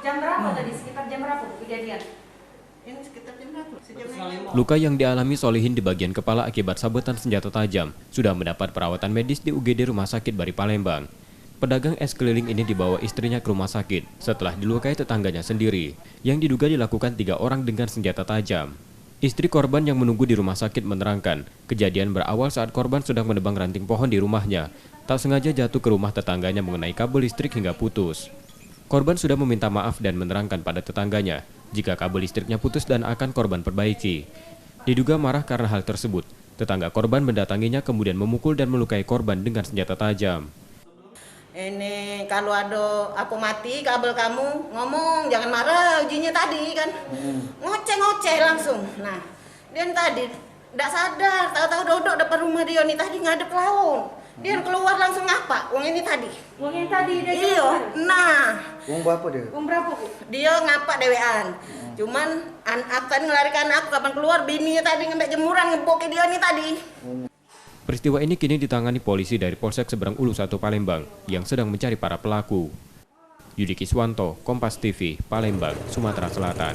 Jam berapa tadi? Sekitar jam berapa kejadian? Ini sekitar jam berapa? Sejam 5. Luka yang dialami Solihin di bagian kepala akibat sabetan senjata tajam sudah mendapat perawatan medis di UGD Rumah Sakit Bari Palembang. Pedagang es keliling ini dibawa istrinya ke rumah sakit setelah dilukai tetangganya sendiri yang diduga dilakukan 3 orang dengan senjata tajam. Istri korban yang menunggu di rumah sakit menerangkan, kejadian berawal saat korban sedang menebang ranting pohon di rumahnya. Tak sengaja jatuh ke rumah tetangganya mengenai kabel listrik hingga putus. Korban sudah meminta maaf dan menerangkan pada tetangganya jika kabel listriknya putus dan akan korban perbaiki. Diduga marah karena hal tersebut, tetangga korban mendatanginya kemudian memukul dan melukai korban dengan senjata tajam. Ini kalau ada aku mati kabel kamu ngomong jangan marah ujinya tadi kan ngoceh langsung. Nah dia tadi tidak sadar tahu-tahu duduk depan rumah dia nih tadi ngadep laut. Dia keluar langsung ngapa? Uang ini tadi. Uang yang tadi dia Iya. Nah. Uang berapa dia? Uang berapa, Bu? Dia ngapa dewean. Cuman aku tadi ngelarikan aku kapan keluar bininya tadi ngambil jemuran ngebokin dia nih tadi. Peristiwa ini kini ditangani polisi dari Polsek Seberang Ulu 1 Palembang yang sedang mencari para pelaku. Yudi Kiswanto, Kompas TV, Palembang, Sumatera Selatan.